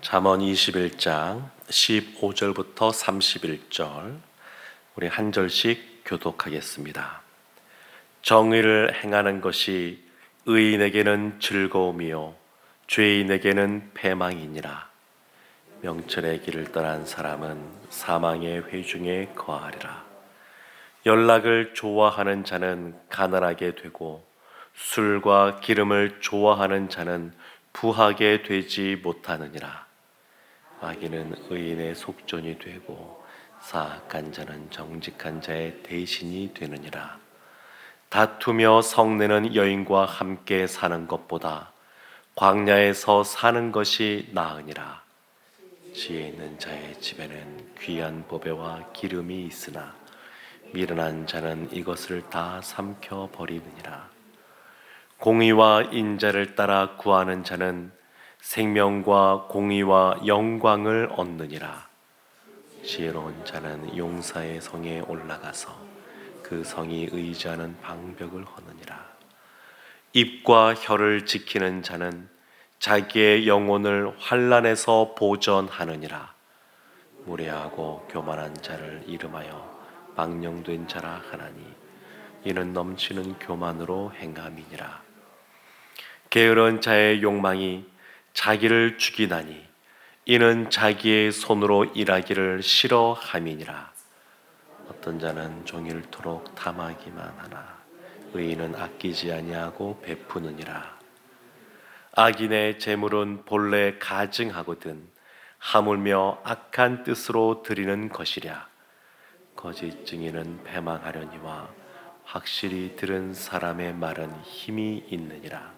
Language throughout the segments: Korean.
잠언 21장 15절부터 31절 우리 한 절씩 교독하겠습니다. 정의를 행하는 것이 의인에게는 즐거움이요 죄인에게는 패망이니라. 명철의 길을 떠난 사람은 사망의 회중에 거하리라. 연락을 좋아하는 자는 가난하게 되고 술과 기름을 좋아하는 자는 부하게 되지 못하느니라. 악인은 의인의 속전이 되고 사악한 자는 정직한 자의 대신이 되느니라. 다투며 성내는 여인과 함께 사는 것보다 광야에서 사는 것이 나으니라. 지혜 있는 자의 집에는 귀한 보배와 기름이 있으나 미련한 자는 이것을 다 삼켜 버리느니라. 공의와 인자를 따라 구하는 자는 생명과 공의와 영광을 얻느니라. 지혜로운 자는 용사의 성에 올라가서 그 성이 의지하는 방벽을 허느니라. 입과 혀를 지키는 자는 자기의 영혼을 환난에서 보전하느니라. 무례하고 교만한 자를 이름하여 망령된 자라 하나니 이는 넘치는 교만으로 행함이니라. 게으른 자의 욕망이 자기를 죽이나니 이는 자기의 손으로 일하기를 싫어함이니라. 어떤 자는 종일토록 탐하기만 하나 의인은 아끼지 아니하고 베푸느니라. 악인의 재물은 본래 가증하거든 하물며 악한 뜻으로 드리는 것이랴. 거짓 증인은 패망하려니와 확실히 들은 사람의 말은 힘이 있느니라.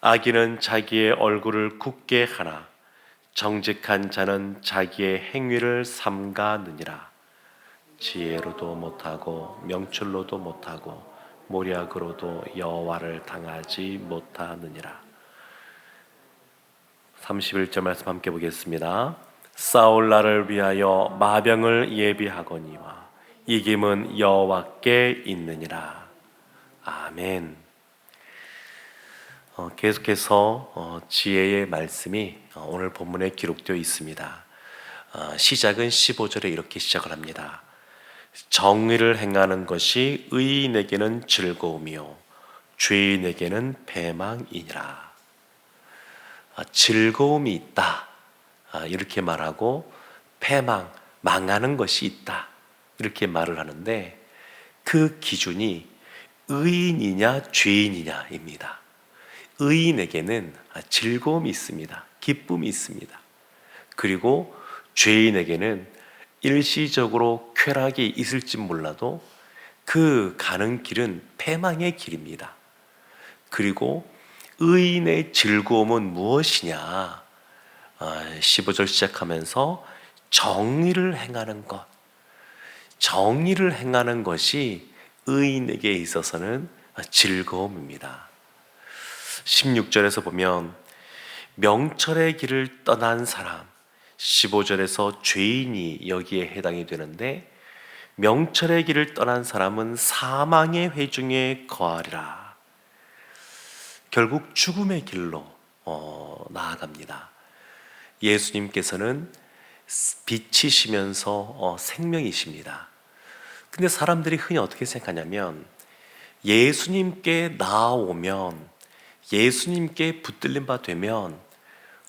악인은 자기의 얼굴을 굳게 하나 정직한 자는 자기의 행위를 삼가느니라. 지혜로도 못하고 명철로도 못하고 모략으로도 여호와를 당하지 못하느니라. 31절 말씀 함께 보겠습니다. 싸울 날을 위하여 마병을 예비하거니와 이김은 여호와께 있느니라. 아멘. 계속해서 지혜의 말씀이 오늘 본문에 기록되어 있습니다. 시작은 15절에 이렇게 시작을 합니다. 정의를 행하는 것이 의인에게는 즐거움이요 죄인에게는 패망이니라. 즐거움이 있다 이렇게 말하고 패망, 망하는 것이 있다 이렇게 말을 하는데 그 기준이 의인이냐 죄인이냐입니다. 의인에게는 즐거움이 있습니다. 기쁨이 있습니다. 그리고 죄인에게는 일시적으로 쾌락이 있을지 몰라도 그 가는 길은 패망의 길입니다. 그리고 의인의 즐거움은 무엇이냐? 15절 시작하면서 정의를 행하는 것. 정의를 행하는 것이 의인에게 있어서는 즐거움입니다. 16절에서 보면 명철의 길을 떠난 사람, 15절에서 죄인이 여기에 해당이 되는데 명철의 길을 떠난 사람은 사망의 회중에 거하리라. 결국 죽음의 길로 나아갑니다. 예수님께서는 빛이시면서 생명이십니다. 근데 사람들이 흔히 어떻게 생각하냐면 예수님께 나아오면 예수님께 붙들린 바 되면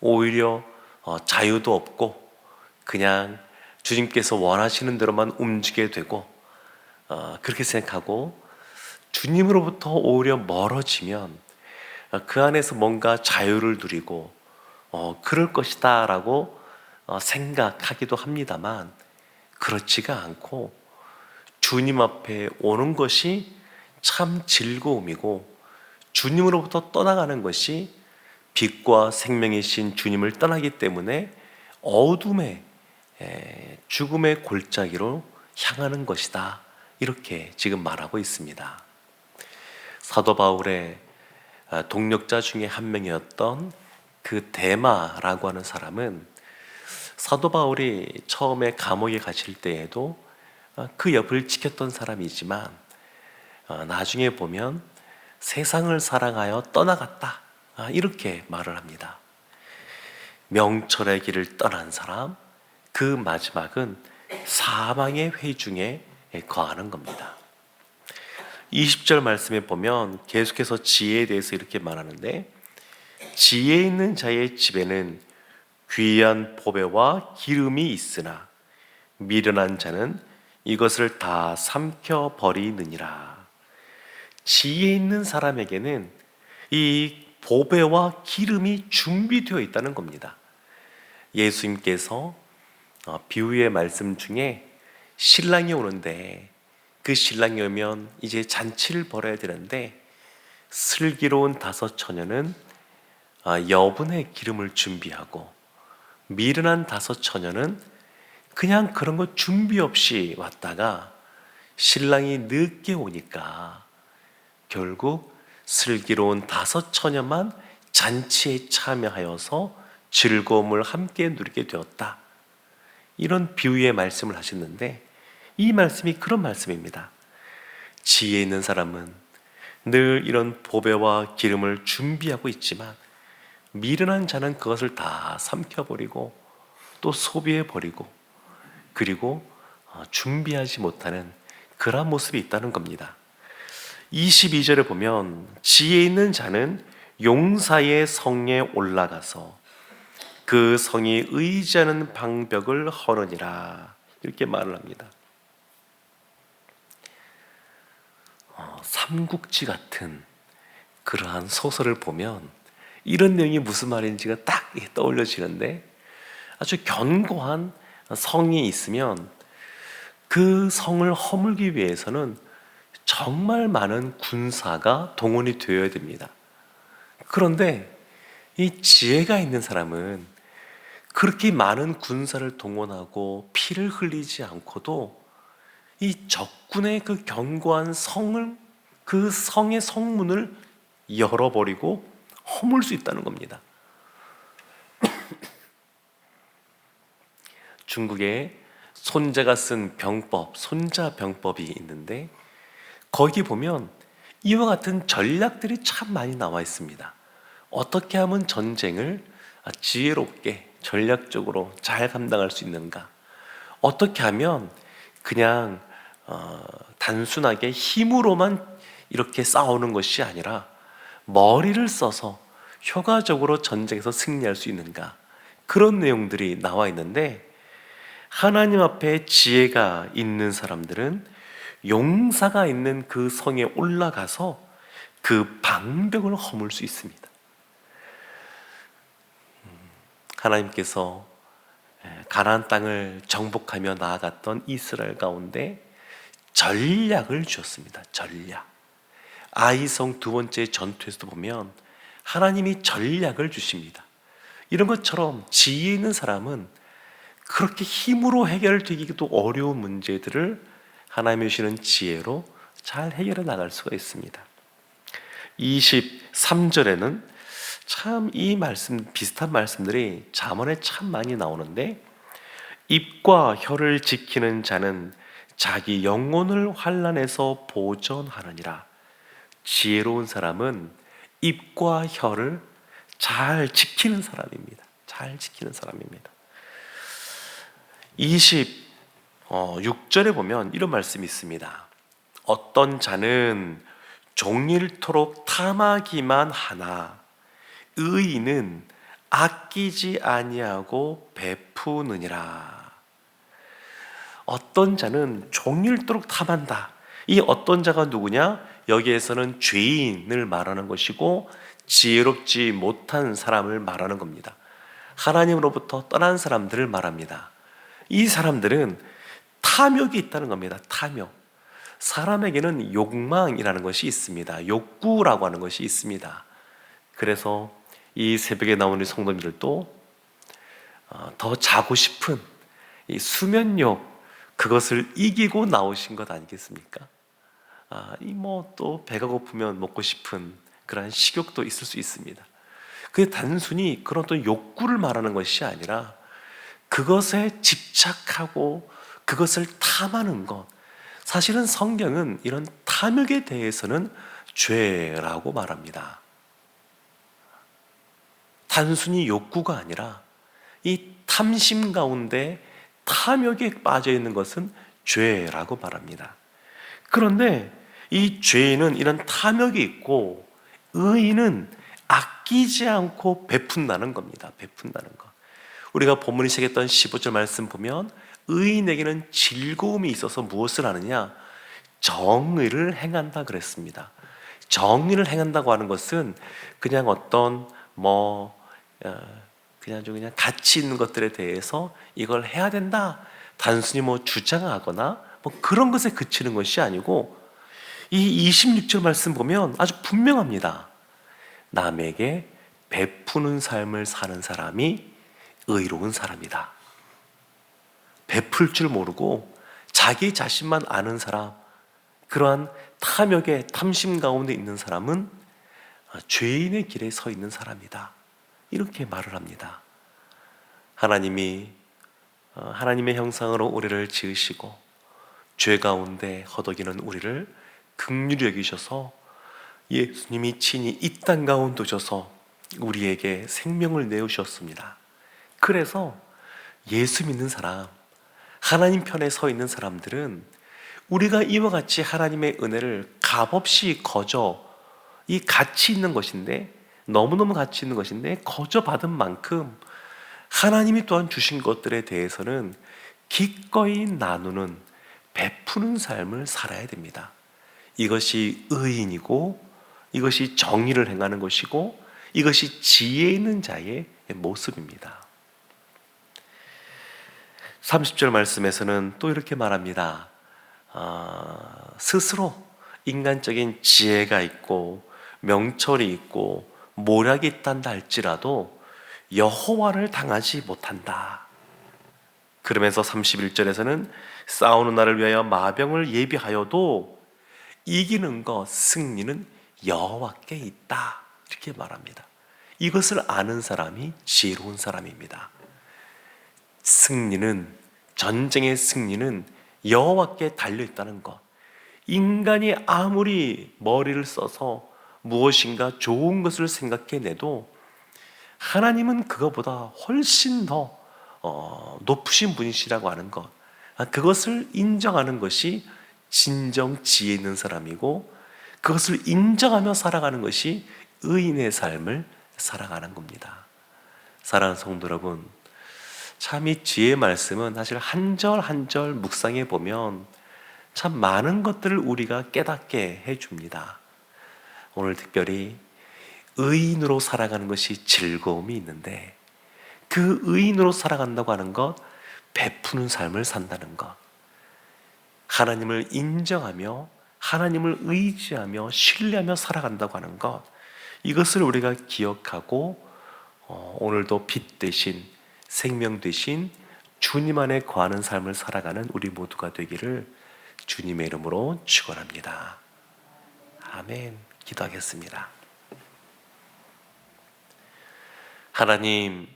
오히려 자유도 없고 그냥 주님께서 원하시는 대로만 움직이게 되고 그렇게 생각하고 주님으로부터 오히려 멀어지면 그 안에서 뭔가 자유를 누리고 그럴 것이다 라고 생각하기도 합니다만 그렇지가 않고 주님 앞에 오는 것이 참 즐거움이고 주님으로부터 떠나가는 것이 빛과 생명이신 주님을 떠나기 때문에 어둠의 죽음의 골짜기로 향하는 것이다 이렇게 지금 말하고 있습니다. 사도 바울의 동력자 중에 한 명이었던 그 데마라고 하는 사람은 사도 바울이 처음에 감옥에 갇힐 때에도 그 옆을 지켰던 사람이지만 나중에 보면 세상을 사랑하여 떠나갔다 이렇게 말을 합니다. 명철의 길을 떠난 사람, 그 마지막은 사망의 회중에 거하는 겁니다. 20절 말씀에 보면 계속해서 지혜에 대해서 이렇게 말하는데, 지혜 있는 자의 집에는 귀한 보배와 기름이 있으나 미련한 자는 이것을 다 삼켜 버리느니라. 지혜 있는 사람에게는 이 보배와 기름이 준비되어 있다는 겁니다. 예수님께서 비유의 말씀 중에 신랑이 오는데, 그 신랑이 오면 이제 잔치를 벌여야 되는데, 슬기로운 5 처녀는 여분의 기름을 준비하고, 미련한 5 처녀는 그냥 그런 거 준비 없이 왔다가 신랑이 늦게 오니까 결국 슬기로운 5 처녀만 잔치에 참여하여서 즐거움을 함께 누리게 되었다. 이런 비유의 말씀을 하셨는데, 이 말씀이 그런 말씀입니다. 지혜 있는 사람은 늘 이런 보배와 기름을 준비하고 있지만, 미련한 자는 그것을 다 삼켜버리고 또 소비해버리고, 그리고 준비하지 못하는 그런 모습이 있다는 겁니다. 22절에 보면 지혜 있는 자는 용사의 성에 올라가서 그 성이 의지하는 방벽을 허느니라, 이렇게 말을 합니다. 삼국지 같은 그러한 소설을 보면 이런 내용이 무슨 말인지가 딱 떠올려지는데, 아주 견고한 성이 있으면 그 성을 허물기 위해서는 정말 많은 군사가 동원이 되어야 됩니다. 그런데 이 지혜가 있는 사람은 그렇게 많은 군사를 동원하고 피를 흘리지 않고도 이 적군의 그 견고한 성을, 그 성의 성문을 열어버리고 허물 수 있다는 겁니다. 중국에 손자가 쓴 병법, 손자병법이 있는데, 거기 보면 이와 같은 전략들이 참 많이 나와 있습니다. 어떻게 하면 전쟁을 지혜롭게 전략적으로 잘 감당할 수 있는가? 어떻게 하면 그냥 단순하게 힘으로만 이렇게 싸우는 것이 아니라 머리를 써서 효과적으로 전쟁에서 승리할 수 있는가? 그런 내용들이 나와 있는데, 하나님 앞에 지혜가 있는 사람들은 용사가 있는 그 성에 올라가서 그 방벽을 허물 수 있습니다. 하나님께서 가나안 땅을 정복하며 나아갔던 이스라엘 가운데 전략을 주었습니다. 전략. 아이성 2번째 전투에서도 보면 하나님이 전략을 주십니다. 이런 것처럼 지혜 있는 사람은 그렇게 힘으로 해결되기도 어려운 문제들을 하나님이 주시는 지혜로 잘 해결해 나갈 수가 있습니다. 23절에는 참 이 말씀, 비슷한 말씀들이 잠언에 참 많이 나오는데, 입과 혀를 지키는 자는 자기 영혼을 환난에서 보전하느니라. 지혜로운 사람은 입과 혀를 잘 지키는 사람입니다. 잘 지키는 사람입니다. 26절에 보면 이런 말씀이 있습니다. 어떤 자는 종일토록 탐하기만 하나 의인은 아끼지 아니하고 베푸느니라. 어떤 자는 종일토록 탐한다. 이 어떤 자가 누구냐? 여기에서는 죄인을 말하는 것이고 지혜롭지 못한 사람을 말하는 겁니다. 하나님으로부터 떠난 사람들을 말합니다. 이 사람들은 탐욕이 있다는 겁니다. 탐욕. 사람에게는 욕망이라는 것이 있습니다. 욕구라고 하는 것이 있습니다. 그래서 이 새벽에 나오는 성도님들도 더 자고 싶은 이 수면욕, 그것을 이기고 나오신 것 아니겠습니까? 또 배가 고프면 먹고 싶은 그런 식욕도 있을 수 있습니다. 그게 단순히 그런 또 욕구를 말하는 것이 아니라 그것에 집착하고 그것을 탐하는 것. 사실은 성경은 이런 탐욕에 대해서는 죄라고 말합니다. 단순히 욕구가 아니라 이 탐심 가운데 탐욕에 빠져 있는 것은 죄라고 말합니다. 그런데 이 죄인은 이런 탐욕이 있고, 의인은 아끼지 않고 베푼다는 겁니다. 베푼다는 것. 우리가 본문이 시작했던 15절 말씀 보면 의인에게는 즐거움이 있어서 무엇을 하느냐? 정의를 행한다 그랬습니다. 정의를 행한다고 하는 것은 그냥 어떤 그냥 가치 있는 것들에 대해서 이걸 해야 된다, 단순히 주장하거나 그런 것에 그치는 것이 아니고, 이 26절 말씀 보면 아주 분명합니다. 남에게 베푸는 삶을 사는 사람이 의로운 사람이다. 베풀 줄 모르고 자기 자신만 아는 사람, 그러한 탐욕의 탐심 가운데 있는 사람은 죄인의 길에 서 있는 사람이다. 이렇게 말을 합니다. 하나님이 하나님의 형상으로 우리를 지으시고 죄 가운데 허덕이는 우리를 긍휼히 여기셔서 예수님이 친히 이 땅 가운데 오셔서 우리에게 생명을 내주셨습니다. 그래서 예수 믿는 사람, 하나님 편에 서 있는 사람들은 우리가 이와 같이 하나님의 은혜를 값없이 이 가치 있는 것인데, 너무너무 가치 있는 것인데 거저 받은 만큼 하나님이 또한 주신 것들에 대해서는 기꺼이 나누는, 베푸는 삶을 살아야 됩니다. 이것이 의인이고, 이것이 정의를 행하는 것이고, 이것이 지혜 있는 자의 모습입니다. 30절 말씀에서는 또 이렇게 말합니다. 스스로 인간적인 지혜가 있고 명철이 있고 모략이 있단다 할지라도 여호와를 당하지 못한다. 그러면서 31절에서는 싸우는 날을 위하여 마병을 예비하여도 이기는 것, 승리는 여호와께 있다, 이렇게 말합니다. 이것을 아는 사람이 지혜로운 사람입니다. 전쟁의 승리는 여호와께 달려있다는 것. 인간이 아무리 머리를 써서 무엇인가 좋은 것을 생각해내도 하나님은 그것보다 훨씬 더 높으신 분이시라고 하는 것, 그것을 인정하는 것이 진정 지혜 있는 사람이고, 그것을 인정하며 살아가는 것이 의인의 삶을 살아가는 겁니다. 사랑하는 성도 여러분, 참 이 지혜의 말씀은 사실 한 절 한 절 묵상해 보면 참 많은 것들을 우리가 깨닫게 해줍니다. 오늘 특별히 의인으로 살아가는 것이 즐거움이 있는데, 그 의인으로 살아간다고 하는 것, 베푸는 삶을 산다는 것, 하나님을 인정하며 하나님을 의지하며 신뢰하며 살아간다고 하는 것, 이것을 우리가 기억하고 오늘도 빛 대신 생명 되신 주님 안에 거하는 삶을 살아가는 우리 모두가 되기를 주님의 이름으로 축원합니다. 아멘. 기도하겠습니다. 하나님,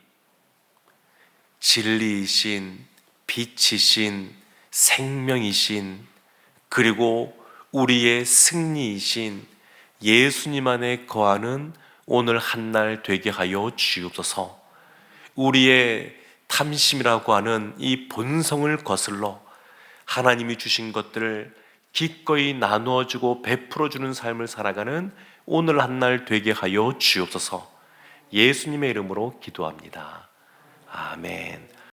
진리이신, 빛이신, 생명이신, 그리고 우리의 승리이신 예수님 안에 거하는 오늘 한날 되게 하여 주옵소서. 우리의 탐심이라고 하는 이 본성을 거슬러 하나님이 주신 것들을 기꺼이 나누어주고 베풀어주는 삶을 살아가는 오늘 한날 되게 하여 주옵소서. 예수님의 이름으로 기도합니다. 아멘.